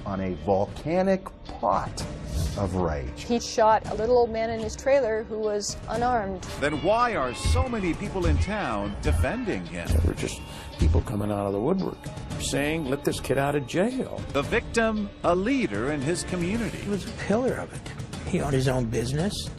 on a volcanic pot of rage. He shot a little old man in his trailer who was unarmed. Then why are so many people in town defending him? There were just people coming out of the woodwork saying, let this kid out of jail. The victim, a leader in his community. He was a pillar of it. He owned his own business.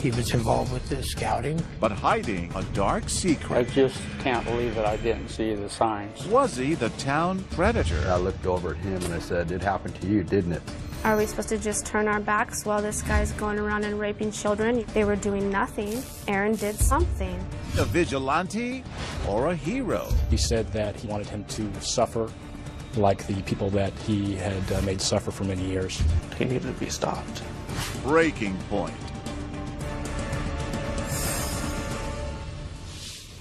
He was involved with the scouting. But hiding a dark secret. I just can't believe that I didn't see the signs. Was he the town predator? I looked over at him and I said, it happened to you, didn't it? Are we supposed to just turn our backs while this guy's going around and raping children? They were doing nothing. Aaron did something. A vigilante or a hero? He said that he wanted him to suffer like the people that he had made suffer for many years. He needed to be stopped. Breaking Point.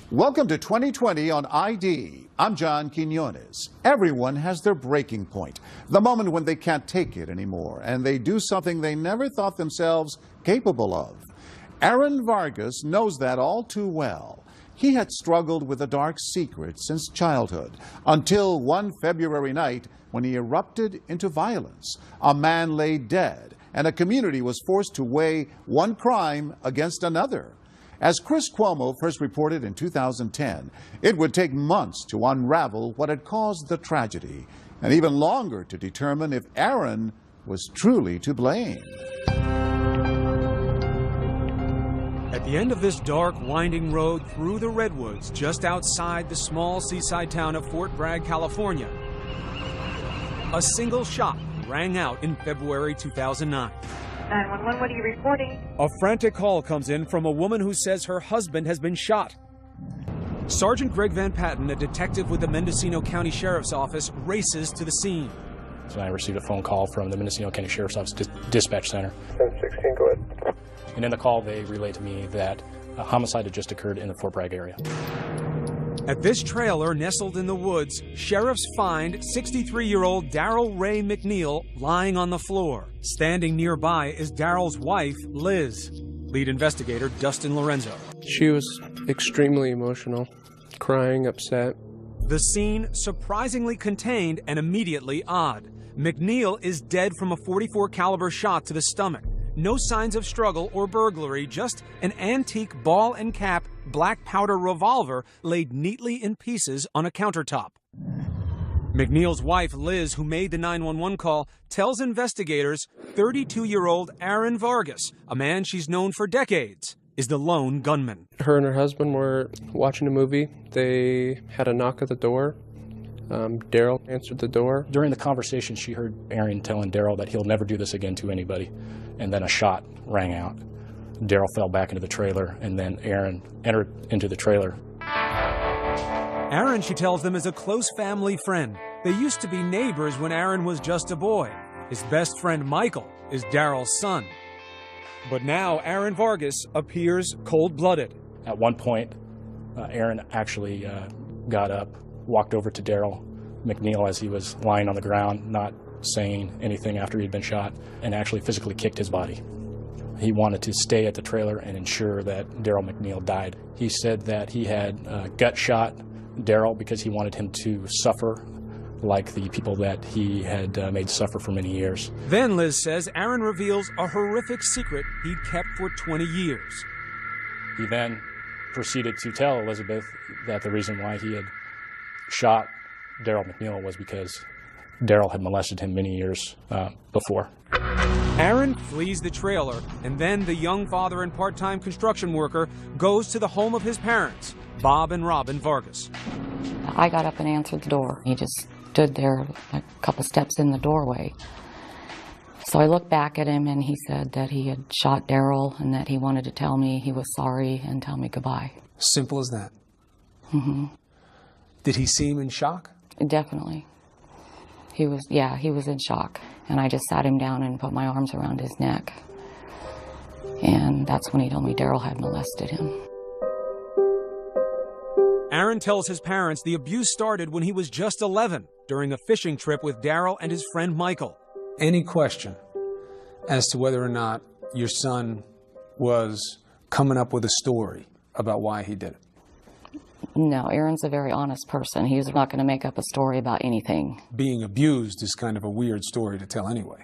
Welcome to 2020 on ID. I'm John Quinones. Everyone has their breaking point, the moment when they can't take it anymore, and they do something they never thought themselves capable of. Aaron Vargas knows that all too well. He had struggled with a dark secret since childhood, until one February night when he erupted into violence. A man lay dead, and a community was forced to weigh one crime against another. As Chris Cuomo first reported in 2010, it would take months to unravel what had caused the tragedy, and even longer to determine if Aaron was truly to blame. At the end of this dark, winding road through the redwoods just outside the small seaside town of Fort Bragg, California, a single shot rang out in February 2009. 911, what are you reporting? A frantic call comes in from a woman who says her husband has been shot. Sergeant Greg Van Patten, a detective with the Mendocino County Sheriff's Office, races to the scene. So I received a phone call from the Mendocino County Sheriff's Office Dispatch Center. 1016, go ahead. And in the call, they relayed to me that a homicide had just occurred in the Fort Bragg area. At this trailer nestled in the woods, sheriffs find 63-year-old Darrell Ray McNeil lying on the floor. Standing nearby is Darrell's wife, Liz. Lead investigator Dustin Lorenzo. She was extremely emotional, crying, upset. The scene surprisingly contained and immediately odd. McNeil is dead from a .44 caliber shot to the stomach. No signs of struggle or burglary, just an antique ball and cap black powder revolver laid neatly in pieces on a countertop. McNeil's wife, Liz, who made the 911 call, tells investigators 32-year-old Aaron Vargas, a man she's known for decades, is the lone gunman. Her and her husband were watching a movie. They had a knock at the door. Darrell answered the door. During the conversation, she heard Aaron telling Darrell that he'll never do this again to anybody. And then a shot rang out. Darrell fell back into the trailer, and then Aaron entered into the trailer. Aaron, she tells them, is a close family friend. They used to be neighbors when Aaron was just a boy. His best friend, Michael, is Darrell's son. But now Aaron Vargas appears cold-blooded. At one point, Aaron actually got up, walked over to Darrell McNeil as he was lying on the ground, not saying anything after he'd been shot, and actually physically kicked his body. He wanted to stay at the trailer and ensure that Darrell McNeil died. He said that he had gut shot Darrell because he wanted him to suffer like the people that he had made suffer for many years. Then, Liz says, Aaron reveals a horrific secret he'd kept for 20 years. He then proceeded to tell Elizabeth that the reason why he had shot Darrell McNeil was because Darrell had molested him many years before. Aaron flees the trailer, and then the young father and part-time construction worker goes to the home of his parents, Bob and Robin Vargas. I got up and answered the door. He just stood there a couple steps in the doorway. So I looked back at him, and he said that he had shot Darrell and that he wanted to tell me he was sorry and tell me goodbye. Simple as that. Mm-hmm. Did he seem in shock? Definitely. He was in shock. And I just sat him down and put my arms around his neck. And that's when he told me Darrell had molested him. Aaron tells his parents the abuse started when he was just 11, during a fishing trip with Darrell and his friend Michael. Any question as to whether or not your son was coming up with a story about why he did it? No, Aaron's a very honest person. He's not going to make up a story about anything. Being abused is kind of a weird story to tell anyway.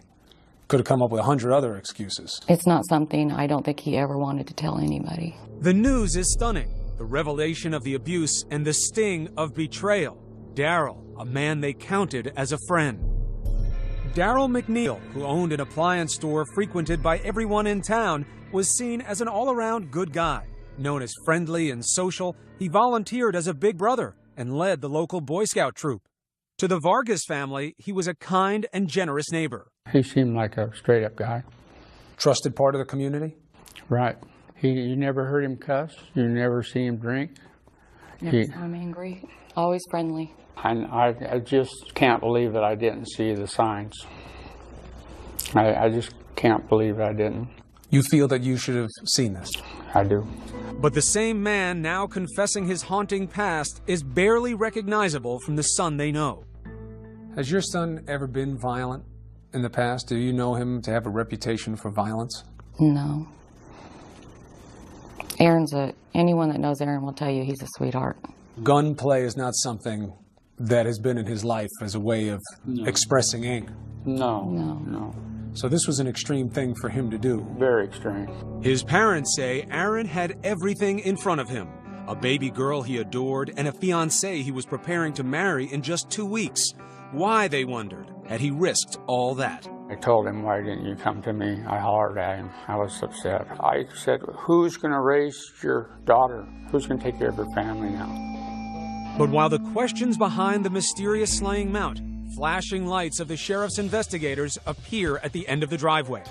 Could have come up with 100 other excuses. It's not something I don't think he ever wanted to tell anybody. The news is stunning. The revelation of the abuse and the sting of betrayal. Daryl, a man they counted as a friend. Daryl McNeil, who owned an appliance store frequented by everyone in town, was seen as an all-around good guy. Known as friendly and social, he volunteered as a big brother and led the local Boy Scout troop. To the Vargas family, he was a kind and generous neighbor. He seemed like a straight-up guy. Trusted part of the community? Right. You never heard him cuss. You never see him drink. Never saw him angry. Always friendly. I just can't believe that I didn't see the signs. I just can't believe I didn't. You feel that you should have seen this? I do. But the same man now confessing his haunting past is barely recognizable from the son they know. Has your son ever been violent in the past? Do you know him to have a reputation for violence? No. Anyone that knows Aaron will tell you he's a sweetheart. Gunplay is not something that has been in his life as a way of expressing anger. No. So this was an extreme thing for him to do. Very extreme. His parents say Aaron had everything in front of him. A baby girl he adored and a fiancée he was preparing to marry in just 2 weeks. Why, they wondered, had he risked all that? I told him, why didn't you come to me? I hollered at him. I was upset. I said, who's going to raise your daughter? Who's going to take care of her family now? But while the questions behind the mysterious slaying mount, flashing lights of the sheriff's investigators appear at the end of the driveway.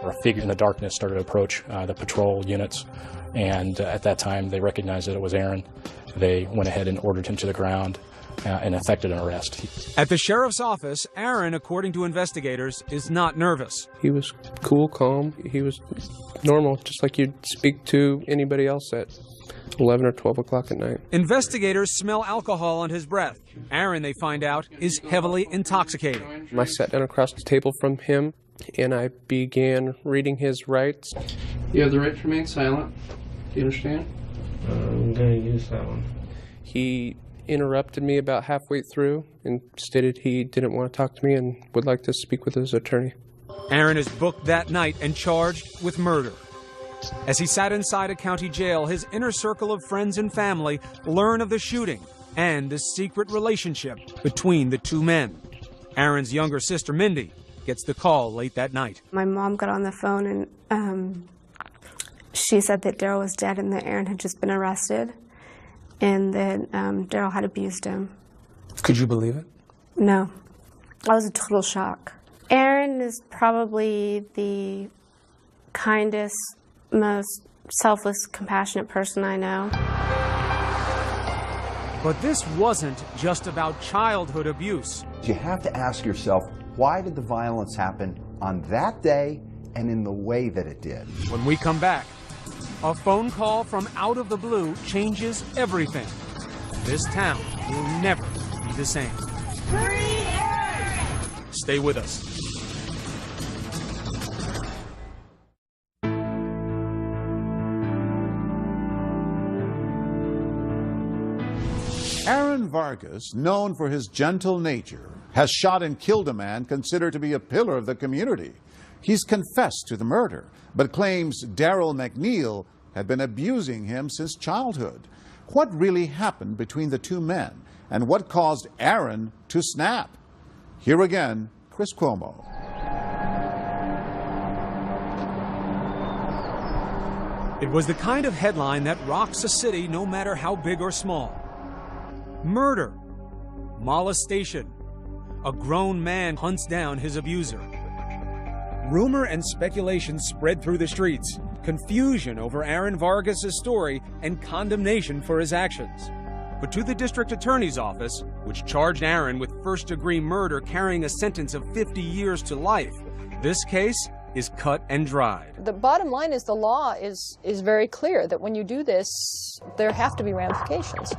A figure in the darkness started to approach the patrol units, and at that time they recognized that it was Aaron. They went ahead and ordered him to the ground and effected an arrest. At the sheriff's office, Aaron, according to investigators, is not nervous. He was cool, calm. He was normal, just like you'd speak to anybody else at 11 or 12 o'clock at night. Investigators smell alcohol on his breath. Aaron, they find out, is heavily intoxicated. I sat down across the table from him, and I began reading his rights. You have the right to remain silent. Do you understand? I'm going to use that one. He interrupted me about halfway through and stated he didn't want to talk to me and would like to speak with his attorney. Aaron is booked that night and charged with murder. As he sat inside a county jail, his inner circle of friends and family learn of the shooting and the secret relationship between the two men. Aaron's younger sister, Mindy, gets the call late that night. My mom got on the phone and she said that Daryl was dead and that Aaron had just been arrested and that Daryl had abused him. Could you believe it? No. I was a total shock. Aaron is probably the kindest, most selfless, compassionate person I know. But this wasn't just about childhood abuse. You have to ask yourself, why did the violence happen on that day and in the way that it did? When we come back, a phone call from out of the blue changes everything. This town will never be the same. Stay with us. Aaron Vargas, known for his gentle nature, has shot and killed a man considered to be a pillar of the community. He's confessed to the murder, but claims Daryl McNeil had been abusing him since childhood. What really happened between the two men, and what caused Aaron to snap? Here again, Chris Cuomo. It was the kind of headline that rocks a city no matter how big or small. Murder, molestation, a grown man hunts down his abuser. Rumor and speculation spread through the streets, confusion over Aaron Vargas' story, and condemnation for his actions. But to the district attorney's office, which charged Aaron with first-degree murder carrying a sentence of 50 years to life, this case is cut and dried. The bottom line is the law is very clear that when you do this, there have to be ramifications.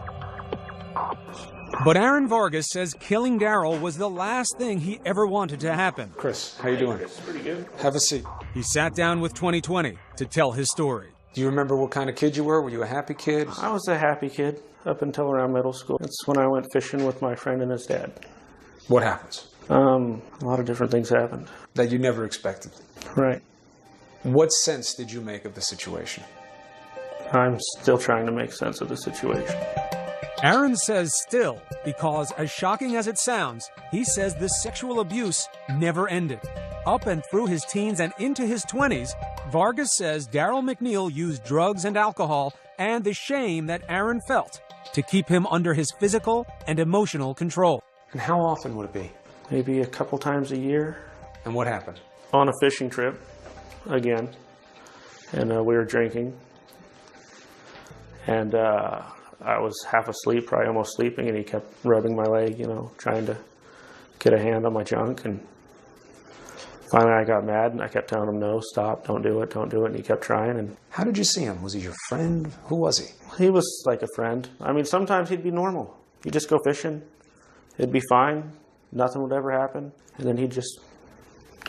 But Aaron Vargas says killing Daryl was the last thing he ever wanted to happen. Chris, how you doing? Pretty good. Have a seat. He sat down with 2020 to tell his story. Do you remember what kind of kid you were? Were you a happy kid? I was a happy kid up until around middle school. That's when I went fishing with my friend and his dad. What happens? A lot of different things happened. That you never expected. Right. What sense did you make of the situation? I'm still trying to make sense of the situation. Aaron says still, because as shocking as it sounds, he says this sexual abuse never ended. Up and through his teens and into his 20s, Vargas says Daryl McNeil used drugs and alcohol and the shame that Aaron felt to keep him under his physical and emotional control. And how often would it be? Maybe a couple times a year. And what happened? On a fishing trip, again, and we were drinking. And I was half asleep, probably almost sleeping, and he kept rubbing my leg, you know, trying to get a hand on my junk. And finally I got mad, and I kept telling him, no, stop, don't do it, and he kept trying. And how did you see him? Was he your friend? Who was he? He was like a friend. I mean, sometimes he'd be normal. He'd just go fishing. It'd be fine. Nothing would ever happen. And then he'd just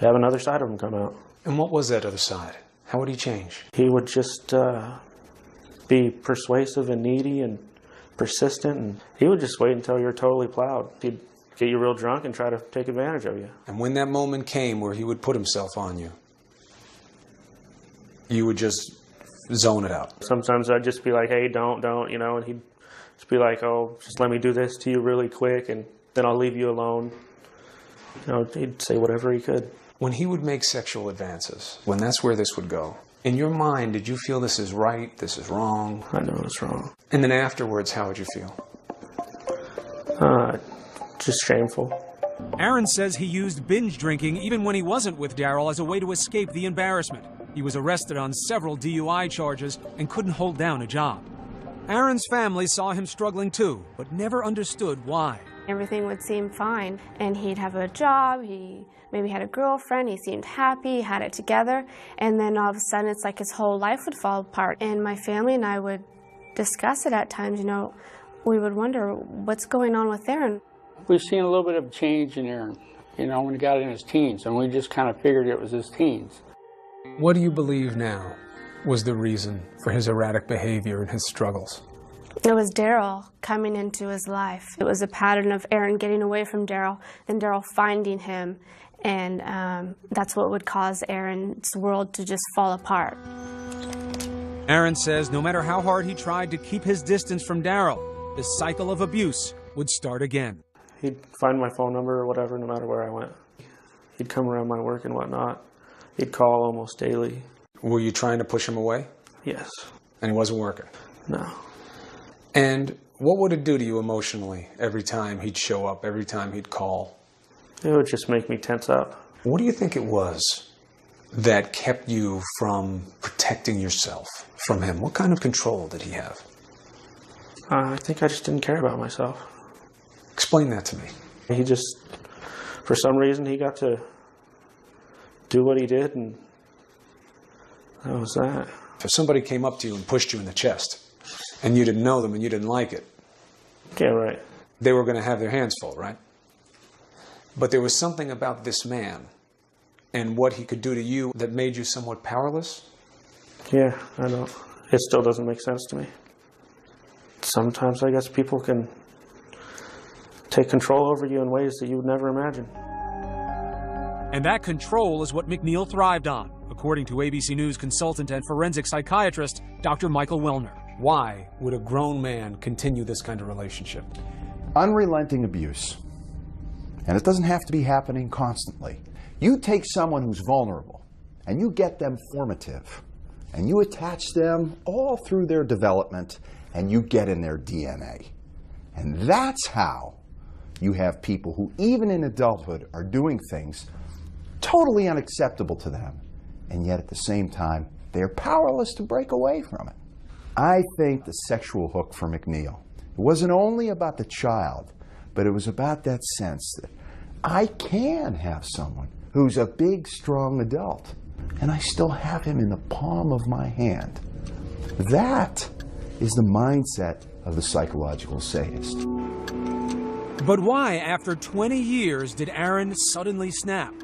have another side of him come out. And what was that other side? How would he change? He would just be persuasive and needy and persistent, and he would just wait until you're totally plowed. He'd get you real drunk and try to take advantage of you. And when that moment came where he would put himself on you, you would just zone it out. Sometimes I'd just be like, hey, don't, you know, and he'd just be like, oh, just let me do this to you really quick, and then I'll leave you alone. You know, he'd say whatever he could. When he would make sexual advances, when that's where this would go, in your mind, did you feel this is right, this is wrong? I know it's wrong. And then afterwards, how would you feel? Just shameful. Aaron says he used binge drinking even when he wasn't with Daryl as a way to escape the embarrassment. He was arrested on several DUI charges and couldn't hold down a job. Aaron's family saw him struggling too, but never understood why. Everything would seem fine, and he'd have a job, he maybe had a girlfriend, he seemed happy, had it together, and then all of a sudden it's like his whole life would fall apart. And my family and I would discuss it at times, you know, we would wonder what's going on with Aaron. We've seen a little bit of change in Aaron, you know, when he got in his teens, and we just kind of figured it was his teens. What do you believe now was the reason for his erratic behavior and his struggles? It was Daryl coming into his life. It was a pattern of Aaron getting away from Daryl and Daryl finding him, and that's what would cause Aaron's world to just fall apart. Aaron says no matter how hard he tried to keep his distance from Daryl, the cycle of abuse would start again. He'd find my phone number or whatever, no matter where I went. He'd come around my work and whatnot. He'd call almost daily. Were you trying to push him away? Yes. And it wasn't working? No. And what would it do to you emotionally every time he'd show up, every time he'd call? It would just make me tense up. What do you think it was that kept you from protecting yourself from him? What kind of control did he have? I think I just didn't care about myself. Explain that to me. He just, for some reason, he got to do what he did, and that was that. If somebody came up to you and pushed you in the chest, and you didn't know them and you didn't like it, yeah, right, they were going to have their hands full, right? But there was something about this man and what he could do to you that made you somewhat powerless? Yeah, I know. It still doesn't make sense to me. Sometimes I guess people can take control over you in ways that you would never imagine. And that control is what McNeil thrived on, according to ABC News consultant and forensic psychiatrist Dr. Michael Wilner. Why would a grown man continue this kind of relationship? Unrelenting abuse. And it doesn't have to be happening constantly. You take someone who's vulnerable and you get them formative and you attach them all through their development and you get in their DNA. And that's how you have people who even in adulthood are doing things totally unacceptable to them, and yet at the same time they're powerless to break away from it. I think the sexual hook for McNeil, it wasn't only about the child, but it was about that sense that I can have someone who's a big, strong adult, and I still have him in the palm of my hand. That is the mindset of the psychological sadist. But why, after 20 years, did Aaron suddenly snap?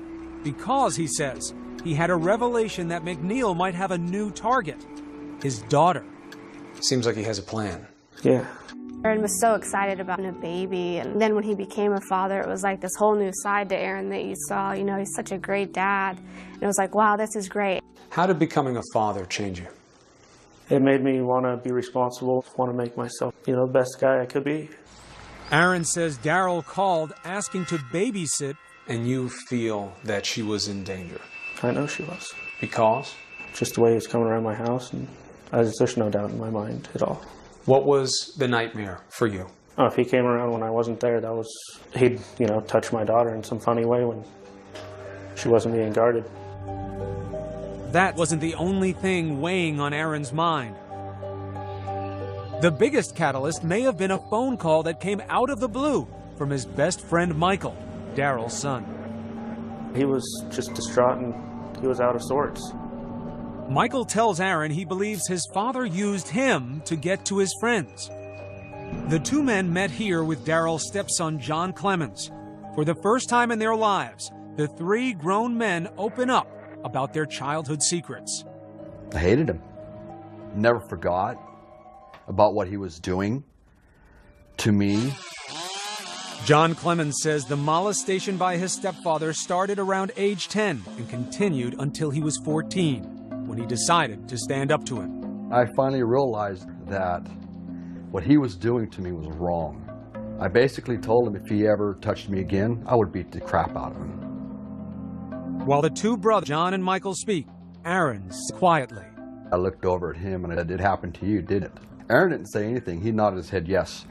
Because, he says, he had a revelation that McNeil might have a new target. his daughter. Seems like he has a plan. Yeah. Aaron was so excited about a baby, and then when he became a father, it was like this whole new side to Aaron that you saw. You know, he's such a great dad, and it was like, wow, this is great. How did becoming a father change you? It made me want to be responsible, want to make myself, the best guy I could be. Aaron says Daryl called asking to babysit. And you feel that she was in danger? I know she was. Because? Just the way he was coming around my house, and there's no doubt in my mind at all. What was the nightmare for you? Oh, if he came around when I wasn't there, he'd, touch my daughter in some funny way when she wasn't being guarded. That wasn't the only thing weighing on Aaron's mind. The biggest catalyst may have been a phone call that came out of the blue from his best friend Michael, Daryl's son. He was just distraught and he was out of sorts. Michael tells Aaron he believes his father used him to get to his friends. The two men met here with Daryl's stepson, John Clemens. For the first time in their lives, the three grown men open up about their childhood secrets. I hated him. Never forgot about what he was doing to me. John Clemens says the molestation by his stepfather started around age 10 and continued until he was 14, when he decided to stand up to him. I finally realized that what he was doing to me was wrong. I basically told him if he ever touched me again, I would beat the crap out of him. While the two brothers, John and Michael, speak, Aaron quietly. I looked over at him and I said, "It happened to you, didn't it?" Aaron didn't say anything. He nodded his head yes.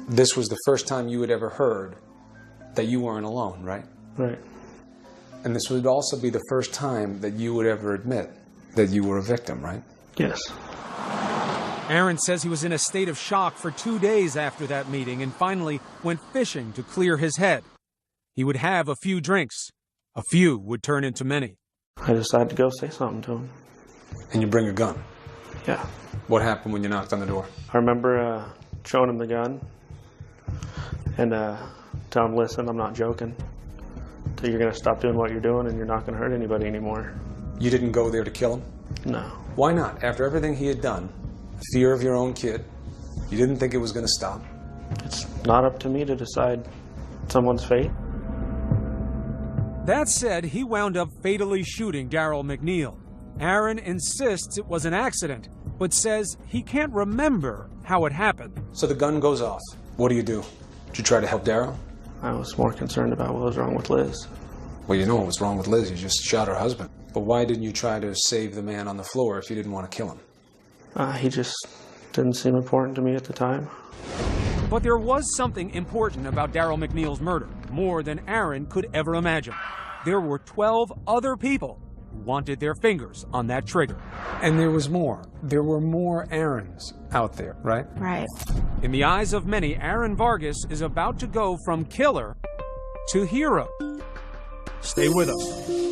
This was the first time you had ever heard that you weren't alone, right? Right. And this would also be the first time that you would ever admit that you were a victim, right? Yes. Aaron says he was in a state of shock for 2 days after that meeting and finally went fishing to clear his head. He would have a few drinks. A few would turn into many. I decided to go say something to him. And you bring a gun? Yeah. What happened when you knocked on the door? I remember showing him the gun and tell him, "Listen, I'm not joking. You're going to stop doing what you're doing and you're not going to hurt anybody anymore." You didn't go there to kill him? No. Why not? After everything he had done, fear of your own kid, you didn't think it was going to stop? It's not up to me to decide someone's fate. That said, he wound up fatally shooting Daryl McNeil. Aaron insists it was an accident, but says he can't remember how it happened. So the gun goes off. What do? Did you try to help Daryl? I was more concerned about what was wrong with Liz. Well, you know what was wrong with Liz. You just shot her husband. But why didn't you try to save the man on the floor if you didn't want to kill him? He just didn't seem important to me at the time. But there was something important about Daryl McNeil's murder, more than Aaron could ever imagine. There were 12 other people who wanted their fingers on that trigger. And there was more. There were more Aarons out there, right? Right. In the eyes of many, Aaron Vargas is about to go from killer to hero. Stay with us.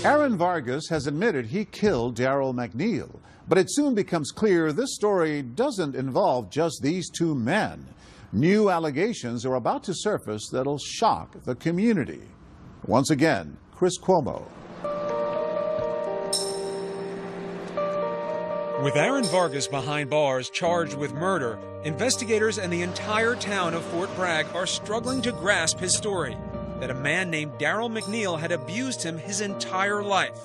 Aaron Vargas has admitted he killed Daryl McNeil, but it soon becomes clear this story doesn't involve just these two men. New allegations are about to surface that'll shock the community. Once again, Chris Cuomo. With Aaron Vargas behind bars charged with murder, investigators and the entire town of Fort Bragg are struggling to grasp his story. That a man named Daryl McNeil had abused him his entire life.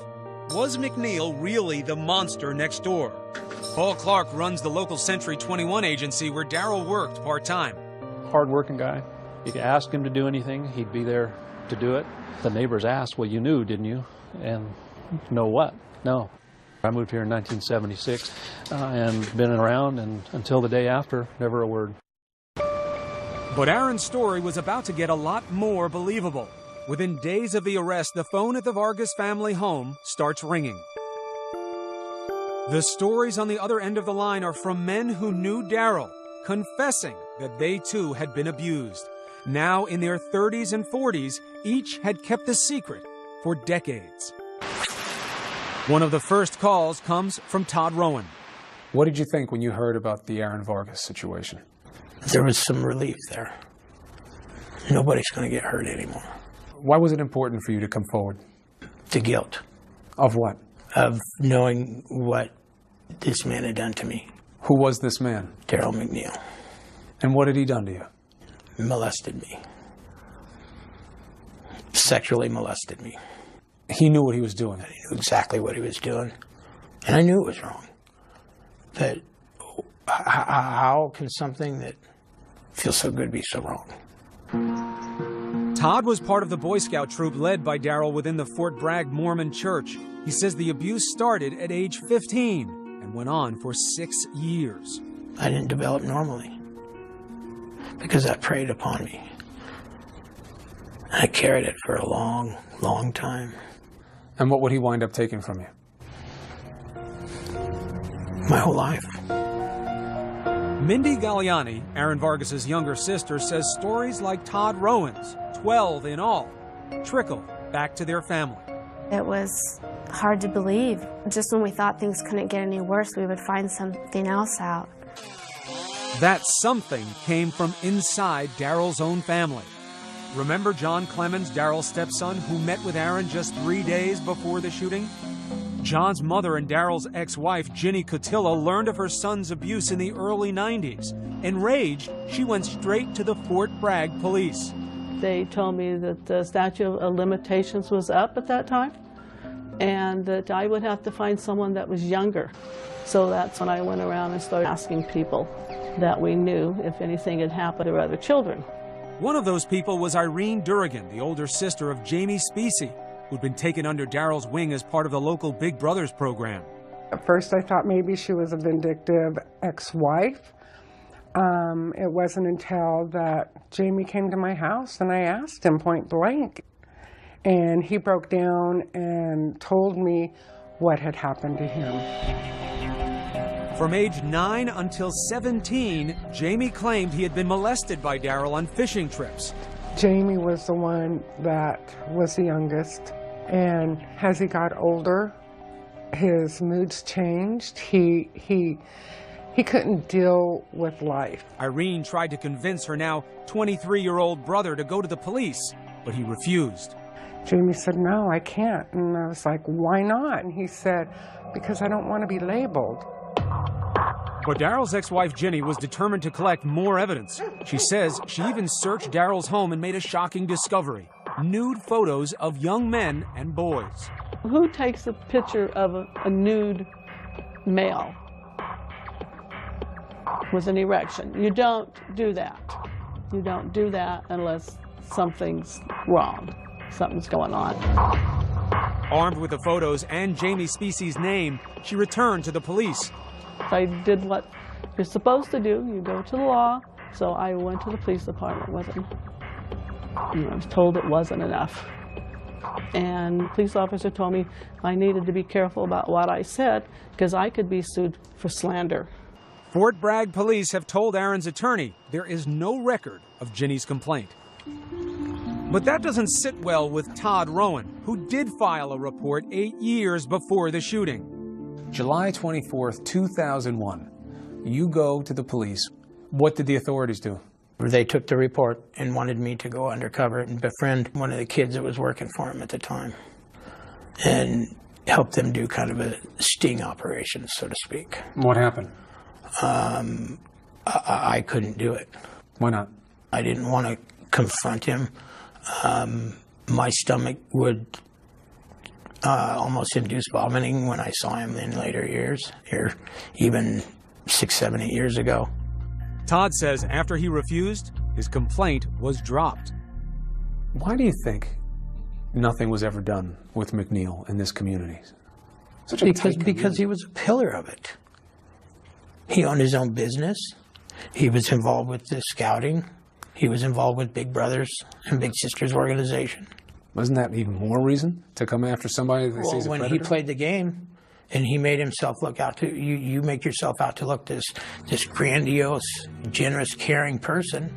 Was McNeil really the monster next door? Paul Clark runs the local Century 21 agency where Daryl worked part-time. Hard-working guy. You could ask him to do anything, he'd be there to do it. The neighbors asked, "Well, you knew, didn't you?" And know what? No. I moved here in 1976 and been around, and until the day after, never a word. But Aaron's story was about to get a lot more believable. Within days of the arrest, the phone at the Vargas family home starts ringing. The stories on the other end of the line are from men who knew Daryl, confessing that they too had been abused. Now in their 30s and 40s, each had kept the secret for decades. One of the first calls comes from Todd Rowan. What did you think when you heard about the Aaron Vargas situation? There was some relief there. Nobody's going to get hurt anymore. Why was it important for you to come forward? The guilt. Of what? Of knowing what this man had done to me. Who was this man? Daryl McNeil. And what had he done to you? Molested me. Sexually molested me. He knew what he was doing. I knew exactly what he was doing. And I knew it was wrong. But how can something that feels so good be so wrong? Todd was part of the Boy Scout troop led by Daryl within the Fort Bragg Mormon Church. He says the abuse started at age 15 and went on for 6 years. I didn't develop normally because that preyed upon me. I carried it for a long, long time. And what would he wind up taking from you? My whole life. Mindy Galliani, Aaron Vargas's younger sister, says stories like Todd Rowan's, 12 in all, trickle back to their family. It was hard to believe. Just when we thought things couldn't get any worse, we would find something else out. That something came from inside Daryl's own family. Remember John Clemens, Daryl's stepson, who met with Aaron just 3 days before the shooting? John's mother and Daryl's ex-wife, Ginny Cotilla, learned of her son's abuse in the early 90s. Enraged, she went straight to the Fort Bragg police. They told me that the statute of limitations was up at that time and that I would have to find someone that was younger. So that's when I went around and started asking people that we knew if anything had happened to other children. One of those people was Irene Durrigan, the older sister of Jamie Specie, who'd been taken under Daryl's wing as part of the local Big Brothers program. At first I thought maybe she was a vindictive ex-wife. It wasn't until that Jamie came to my house and I asked him point blank. And he broke down and told me what had happened to him. From age 9 until 17, Jamie claimed he had been molested by Daryl on fishing trips. Jamie was the one that was the youngest. And as he got older, his moods changed. He couldn't deal with life. Irene tried to convince her now 23-year-old brother to go to the police, but he refused. Jamie said, "No, I can't." And I was like, "Why not?" And he said, "Because I don't want to be labeled." But Daryl's ex-wife, Ginny, was determined to collect more evidence. She says she even searched Daryl's home and made a shocking discovery: nude photos of young men and boys. Who takes a picture of a nude male with an erection? You don't do that. You don't do that unless something's wrong, something's going on. Armed with the photos and Jamie Specie's name, she returned to the police. I did what you're supposed to do. You go to the law. So I went to the police department with him. I was told it wasn't enough. And the police officer told me I needed to be careful about what I said because I could be sued for slander. Fort Bragg police have told Aaron's attorney there is no record of Ginny's complaint. But that doesn't sit well with Todd Rowan, who did file a report 8 years before the shooting. July 24th, 2001. You go to the police. What did the authorities do? They took the report and wanted me to go undercover and befriend one of the kids that was working for him at the time and help them do kind of a sting operation, so to speak. What happened? I couldn't do it. Why not? I didn't want to confront him. My stomach would almost induce vomiting when I saw him in later years, or even 6, 7, 8 years ago. Todd says after he refused, his complaint was dropped. Why do you think nothing was ever done with McNeil in this community? Because he was a pillar of it. He owned his own business. He was involved with the scouting. He was involved with Big Brothers and Big Sisters organization. Wasn't that even more reason to come after somebody that sees a predator? When he played the game and he made himself look out to, you make yourself out to look this grandiose, generous, caring person,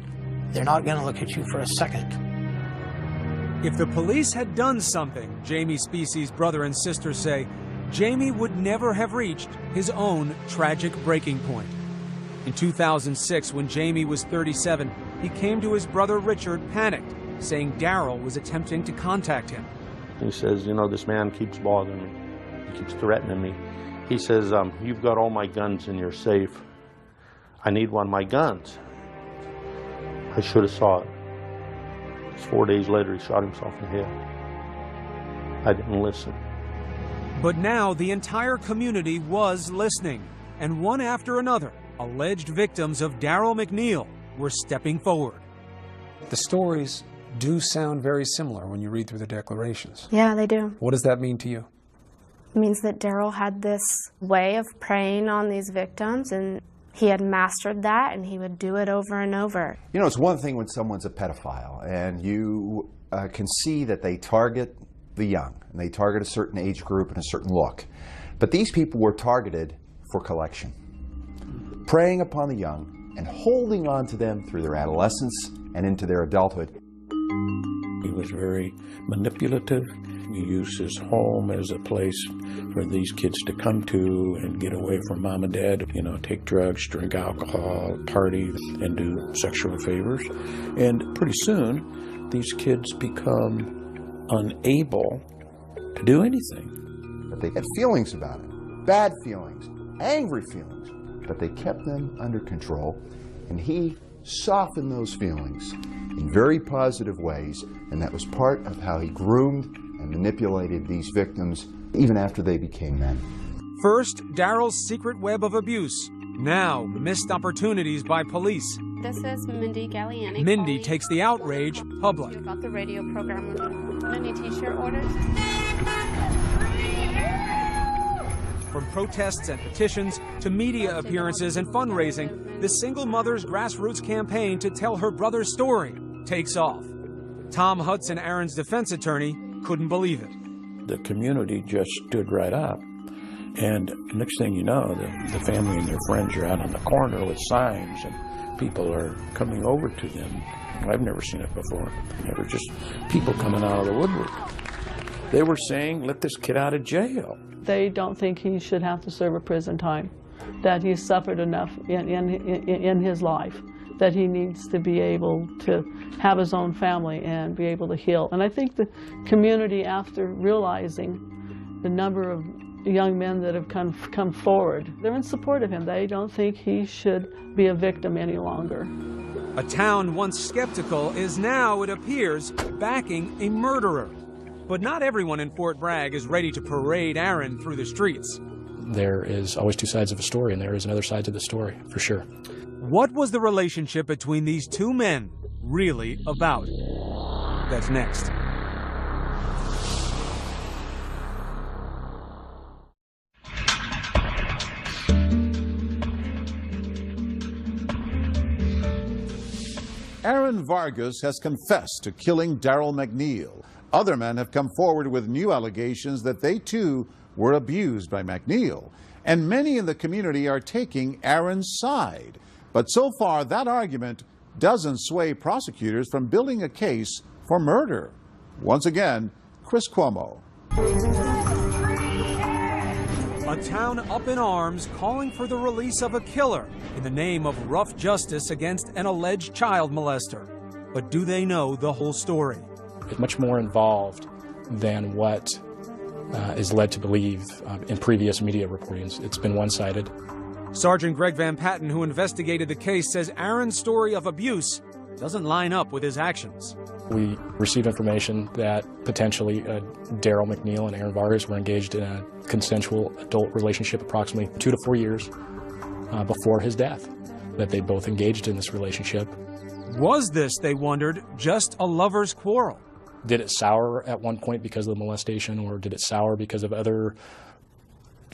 they're not going to look at you for a second. If the police had done something, Jamie Specie's brother and sister say, Jamie would never have reached his own tragic breaking point. In 2006, when Jamie was 37, he came to his brother Richard panicked, saying Daryl was attempting to contact him. He says, you know, this man keeps bothering me. He keeps threatening me. He says, you've got all my guns in your safe. I need one of my guns. I should have saw it. 4 days later, he shot himself in the head. I didn't listen. But now the entire community was listening, and one after another, alleged victims of Daryl McNeil were stepping forward. The stories do sound very similar when you read through the declarations. Yeah, they do. What does that mean to you? It means that Daryl had this way of preying on these victims, and he had mastered that, and he would do it over and over. You know, it's one thing when someone's a pedophile, and you can see that they target the young, and they target a certain age group and a certain look. But these people were targeted for collection, preying upon the young and holding on to them through their adolescence and into their adulthood. He was very manipulative. He used his home as a place for these kids to come to and get away from mom and dad, you know, take drugs, drink alcohol, party, and do sexual favors. And pretty soon, these kids become unable to do anything. But they had feelings about it, bad feelings, angry feelings, but they kept them under control, and he softened those feelings in very positive ways, and that was part of how he groomed and manipulated these victims even after they became men. First, Daryl's secret web of abuse. Now, missed opportunities by police. This is Mindy Galliani. Mindy takes the outrage public. About the radio program. Any t-shirt orders? From protests and petitions to media appearances and fundraising, the single mother's grassroots campaign to tell her brother's story takes off. Tom Hudson, Aaron's defense attorney, couldn't believe it. The community just stood right up. And next thing you know, the family and their friends are out on the corner with signs, and people are coming over to them. I've never seen it before. Never, just people coming out of the woodwork. They were saying, let this kid out of jail. They don't think he should have to serve a prison time, that he's suffered enough in his life, that he needs to be able to have his own family and be able to heal. And I think the community, after realizing the number of young men that have come forward, they're in support of him. They don't think he should be a victim any longer. A town once skeptical is now, it appears, backing a murderer. But not everyone in Fort Bragg is ready to parade Aaron through the streets. There is always two sides of a story, and there is another side to the story, for sure. What was the relationship between these two men really about? That's next. Aaron Vargas has confessed to killing Daryl McNeil. Other men have come forward with new allegations that they too were abused by McNeil. And many in the community are taking Aaron's side. But so far, that argument doesn't sway prosecutors from building a case for murder. Once again, Chris Cuomo. A town up in arms calling for the release of a killer in the name of rough justice against an alleged child molester. But do they know the whole story? It's much more involved than what is led to believe in previous media reportings. It's been one-sided. Sergeant Greg Van Patten, who investigated the case, says Aaron's story of abuse doesn't line up with his actions. We received information that potentially Daryl McNeil and Aaron Vargas were engaged in a consensual adult relationship approximately 2 to 4 years before his death, that they both engaged in this relationship. Was this, they wondered, just a lover's quarrel? Did it sour at one point because of the molestation, or did it sour because of other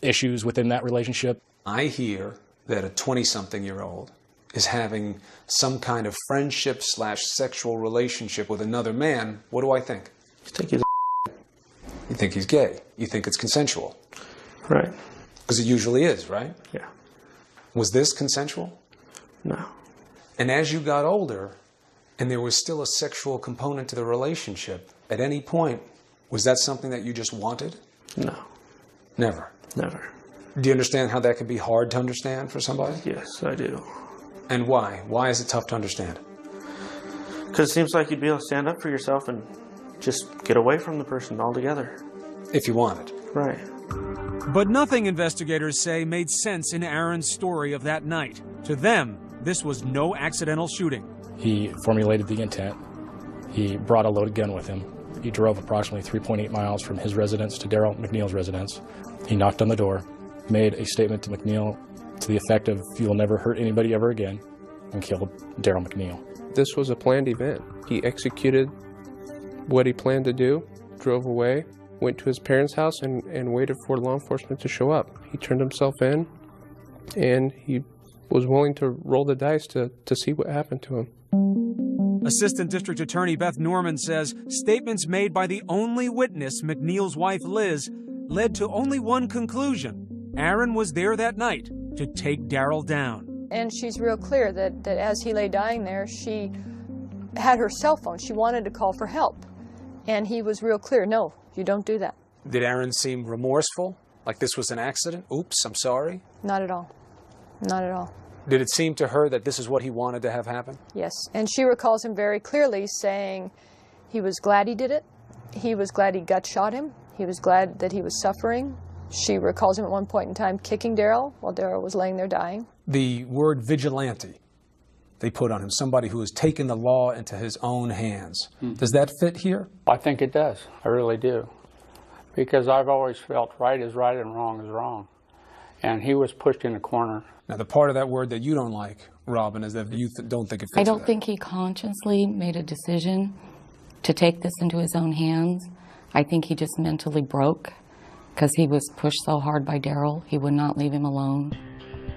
issues within that relationship? I hear that a 20-something-year-old is having some kind of friendship/sexual relationship with another man. What do I think? You think he's You think he's gay. You think it's consensual. right. Because it usually is, right? Yeah. Was this consensual? No. And as you got older, and there was still a sexual component to the relationship, at any point, was that something that you just wanted? No. Never? Never. Do you understand how that could be hard to understand for somebody? Yes, I do. And why? Why is it tough to understand? Because it seems like you'd be able to stand up for yourself and just get away from the person altogether. If you wanted. Right. But nothing, investigators say, made sense in Aaron's story of that night. To them, this was no accidental shooting. He formulated the intent. He brought a loaded gun with him. He drove approximately 3.8 miles from his residence to Darrell McNeil's residence. He knocked on the door, made a statement to McNeil to the effect of, "You will never hurt anybody ever again," and killed Darrell McNeil. This was a planned event. He executed what he planned to do, drove away, went to his parents' house, and waited for law enforcement to show up. He turned himself in, and he was willing to roll the dice to see what happened to him. Assistant District Attorney Beth Norman says statements made by the only witness, McNeil's wife Liz, led to only one conclusion. Aaron was there that night to take Darrell down. And she's real clear that as he lay dying there, she had her cell phone. She wanted to call for help. And he was real clear, no, you don't do that. Did Aaron seem remorseful? Like this was an accident? Oops, I'm sorry? Not at all. Not at all. Did it seem to her that this is what he wanted to have happen? Yes, and she recalls him very clearly saying he was glad he did it. He was glad he gut shot him. He was glad that he was suffering. She recalls him at one point in time kicking Darrell while Darrell was laying there dying. The word vigilante they put on him, somebody who has taken the law into his own hands. Does that fit here? I think it does. I really do. Because I've always felt right is right and wrong is wrong. And he was pushed in a corner. Now, the part of that word that you don't like, Robin, is that you don't think it fits. I don't think he consciously made a decision to take this into his own hands. I think he just mentally broke because he was pushed so hard by Darrell. He would not leave him alone.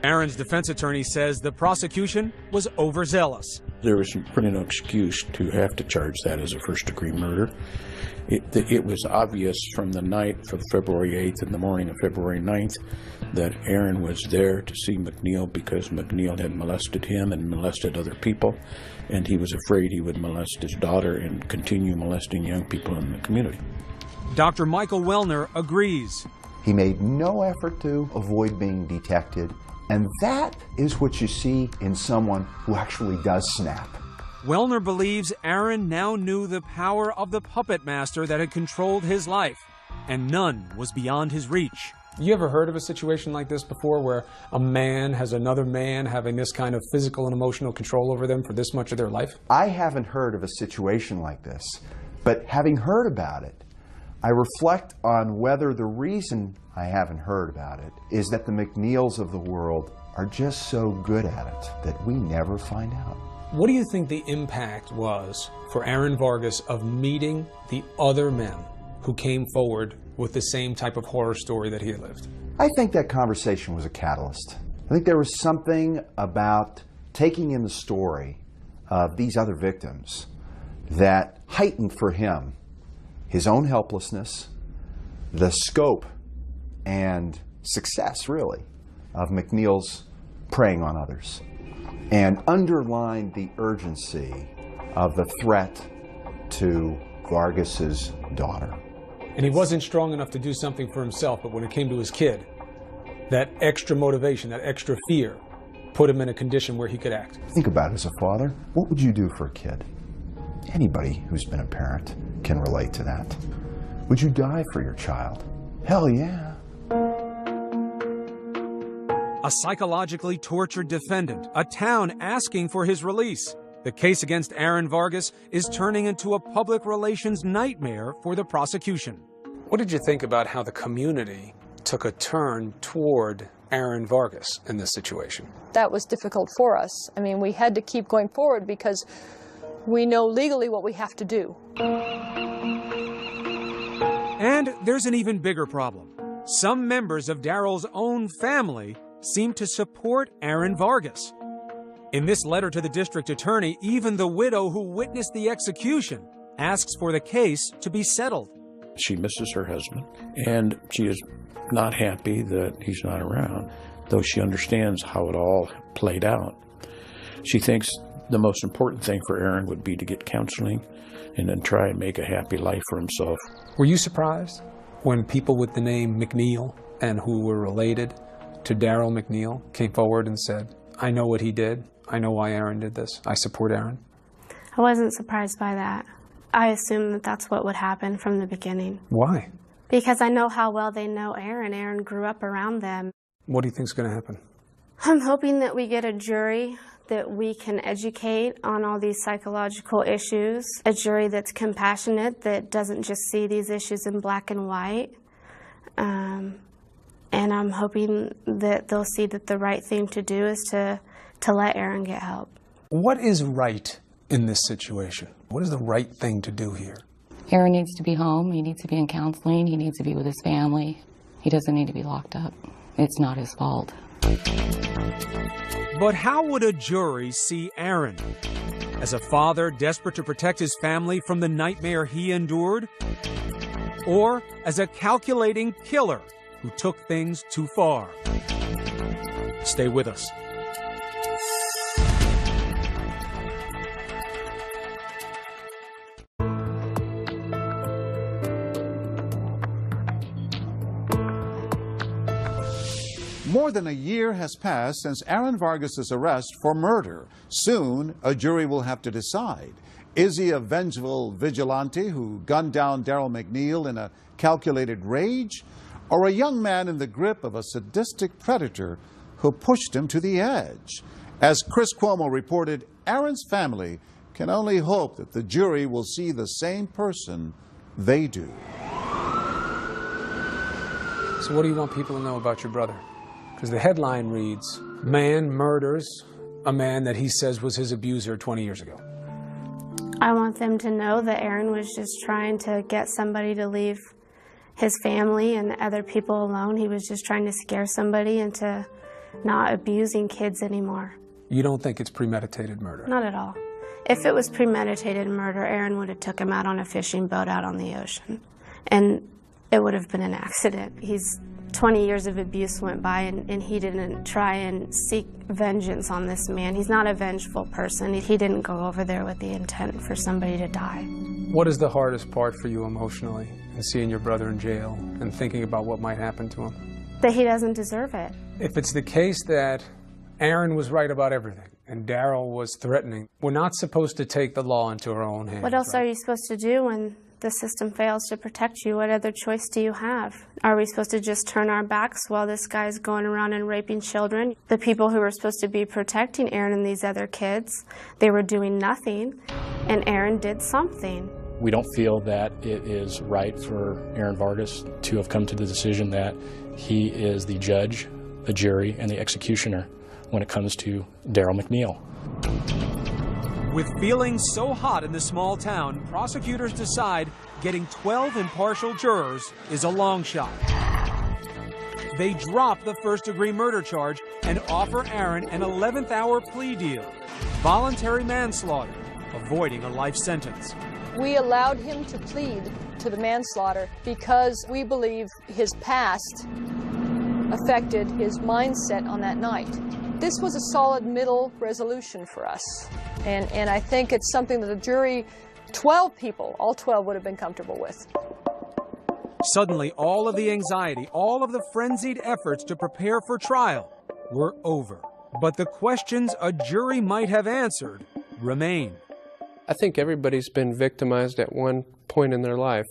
Aaron's defense attorney says the prosecution was overzealous. There was pretty no excuse to have to charge that as a first-degree murder. It was obvious from the night of February 8th and the morning of February 9th that Aaron was there to see McNeil because McNeil had molested him and molested other people, and he was afraid he would molest his daughter and continue molesting young people in the community. Dr. Michael Wellner agrees. He made no effort to avoid being detected, and that is what you see in someone who actually does snap. Wellner believes Aaron now knew the power of the puppet master that had controlled his life, and none was beyond his reach. You ever heard of a situation like this before where a man has another man having this kind of physical and emotional control over them for this much of their life? I haven't heard of a situation like this, but having heard about it, I reflect on whether the reason I haven't heard about it is that the McNeils of the world are just so good at it that we never find out. What do you think the impact was for Aaron Vargas of meeting the other men who came forward with the same type of horror story that he had lived? I think that conversation was a catalyst. I think there was something about taking in the story of these other victims that heightened for him his own helplessness, the scope and success, really, of McNeil's preying on others, and underlined the urgency of the threat to Vargas's daughter. And he wasn't strong enough to do something for himself, but when it came to his kid, that extra motivation, that extra fear, put him in a condition where he could act. Think about it as a father. What would you do for a kid? Anybody who's been a parent can relate to that. Would you die for your child? Hell yeah. A psychologically tortured defendant, a town asking for his release. The case against Aaron Vargas is turning into a public relations nightmare for the prosecution. What did you think about how the community took a turn toward Aaron Vargas in this situation? That was difficult for us. I mean, we had to keep going forward because we know legally what we have to do. And there's an even bigger problem. Some members of Darrell's own family seem to support Aaron Vargas. In this letter to the district attorney, even the widow who witnessed the execution asks for the case to be settled. She misses her husband, and she is not happy that he's not around, though she understands how it all played out. She thinks the most important thing for Aaron would be to get counseling and then try and make a happy life for himself. Were you surprised when people with the name McNeil and who were related to Darrell McNeil came forward and said, I know what he did, I know why Aaron did this, I support Aaron? I wasn't surprised by that. I assumed that that's what would happen from the beginning. Why? Because I know how well they know Aaron. Aaron grew up around them. What do you think is going to happen? I'm hoping that we get a jury that we can educate on all these psychological issues, a jury that's compassionate, that doesn't just see these issues in black and white. And I'm hoping that they'll see that the right thing to do is to let Aaron get help. What is right in this situation? What is the right thing to do here? Aaron needs to be home. He needs to be in counseling. He needs to be with his family. He doesn't need to be locked up. It's not his fault. But how would a jury see Aaron? As a father desperate to protect his family from the nightmare he endured? Or as a calculating killer who took things too far? Stay with us. More than a year has passed since Aaron Vargas' arrest for murder. Soon, a jury will have to decide. Is he a vengeful vigilante who gunned down Daryl McNeil in a calculated rage? Or a young man in the grip of a sadistic predator who pushed him to the edge? As Chris Cuomo reported, Aaron's family can only hope that the jury will see the same person they do. So what do you want people to know about your brother? Because the headline reads, "Man murders a man that he says was his abuser 20 years ago." I want them to know that Aaron was just trying to get somebody to leave his family and other people alone. He was just trying to scare somebody into not abusing kids anymore. You don't think it's premeditated murder? Not at all. If it was premeditated murder, Aaron would have took him out on a fishing boat out on the ocean. And it would have been an accident. 20 years of abuse went by and he didn't try and seek vengeance on this man. He's not a vengeful person. He didn't go over there with the intent for somebody to die. What is the hardest part for you emotionally in seeing your brother in jail and thinking about what might happen to him? That he doesn't deserve it. If it's the case that Aaron was right about everything and Daryl was threatening, we're not supposed to take the law into our own hands. What else are you supposed to do when the system fails to protect you? What other choice do you have? Are we supposed to just turn our backs while this guy's going around and raping children? The people who were supposed to be protecting Aaron and these other kids, they were doing nothing, and Aaron did something. We don't feel that it is right for Aaron Vargas to have come to the decision that he is the judge, the jury, and the executioner when it comes to Daryl McNeil. With feelings so hot in the small town, prosecutors decide getting 12 impartial jurors is a long shot. They drop the first-degree murder charge and offer Aaron an 11th-hour plea deal, voluntary manslaughter, avoiding a life sentence. We allowed him to plead to the manslaughter because we believe his past affected his mindset on that night. This was a solid middle resolution for us. And I think it's something that the jury, 12 people, all 12 would have been comfortable with. Suddenly, all of the anxiety, all of the frenzied efforts to prepare for trial were over. But the questions a jury might have answered remain. I think everybody's been victimized at one point in their life.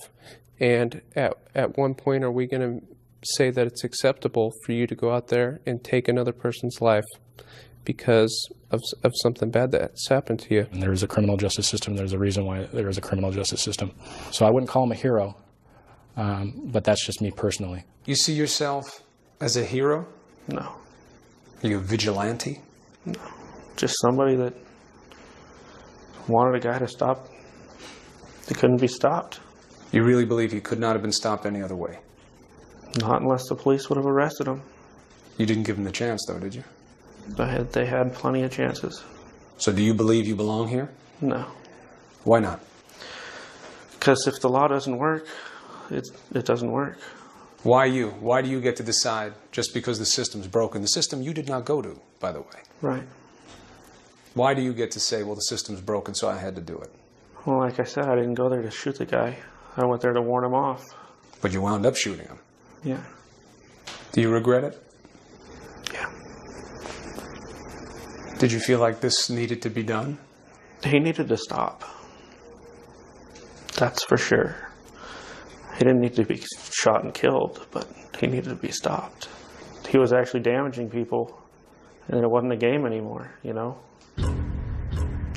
And at one point, are we going to say that it's acceptable for you to go out there and take another person's life because of something bad that's happened to you? And there is a criminal justice system. There's a reason why there is a criminal justice system. So I wouldn't call him a hero, but that's just me personally. You see yourself as a hero? No. Are you a vigilante? No. Just somebody that wanted a guy to stop. They couldn't be stopped. You really believe he could not have been stopped any other way? Not unless the police would have arrested him. You didn't give him the chance, though, did you? They had plenty of chances. So do you believe you belong here? No. Why not? Because if the law doesn't work, it doesn't work. Why you? Why do you get to decide just because the system's broken? The system you did not go to, by the way. Right. Why do you get to say, well, the system's broken, so I had to do it? Well, like I said, I didn't go there to shoot the guy. I went there to warn him off. But you wound up shooting him. Yeah. Do you regret it? Yeah. Did you feel like this needed to be done? He needed to stop. That's for sure. He didn't need to be shot and killed, but he needed to be stopped. He was actually damaging people, and it wasn't a game anymore, you know?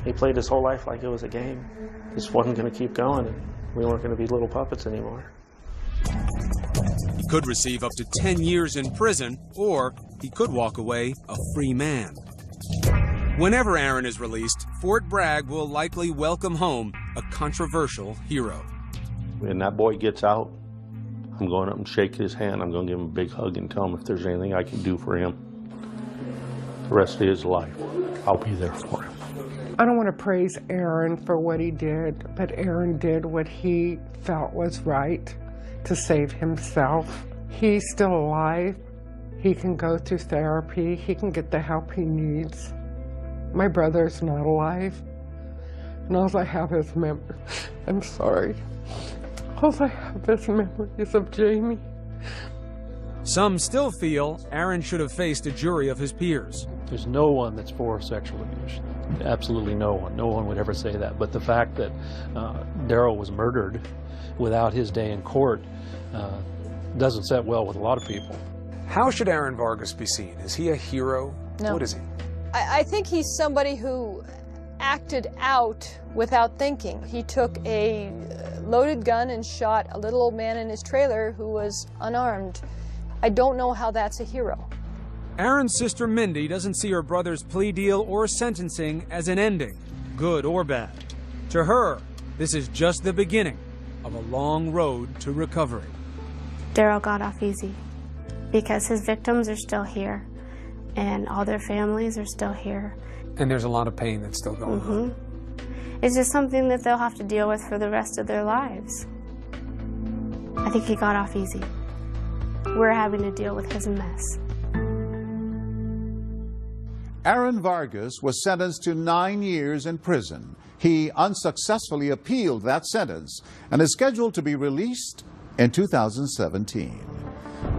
He played his whole life like it was a game. He just wasn't going to keep going, and we weren't going to be little puppets anymore. He could receive up to 10 years in prison, or he could walk away a free man. Whenever Aaron is released, Fort Bragg will likely welcome home a controversial hero. When that boy gets out, I'm going up and shake his hand. I'm going to give him a big hug and tell him if there's anything I can do for him. The rest of his life, I'll be there for him. I don't want to praise Aaron for what he did, but Aaron did what he felt was right to save himself. He's still alive. He can go through therapy. He can get the help he needs. My brother's not alive, and all I have is memories. I'm sorry. All I have is memories of Jamie. Some still feel Aaron should have faced a jury of his peers. There's no one that's for sexual abuse. Absolutely no one. No one would ever say that. But the fact that Daryl was murdered without his day in court doesn't set well with a lot of people. How should Aaron Vargas be seen? Is he a hero? No. What is he? I think he's somebody who acted out without thinking. He took a loaded gun and shot a little old man in his trailer who was unarmed. I don't know how that's a hero. Aaron's sister Mindy doesn't see her brother's plea deal or sentencing as an ending, good or bad. To her, this is just the beginning of a long road to recovery. Daryl got off easy because his victims are still here and all their families are still here. And there's a lot of pain that's still going on. It's just something that they'll have to deal with for the rest of their lives. I think he got off easy. We're having to deal with his mess. Aaron Vargas was sentenced to 9 years in prison. He unsuccessfully appealed that sentence and is scheduled to be released in 2017.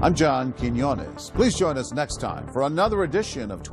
I'm John Quinones. Please join us next time for another edition of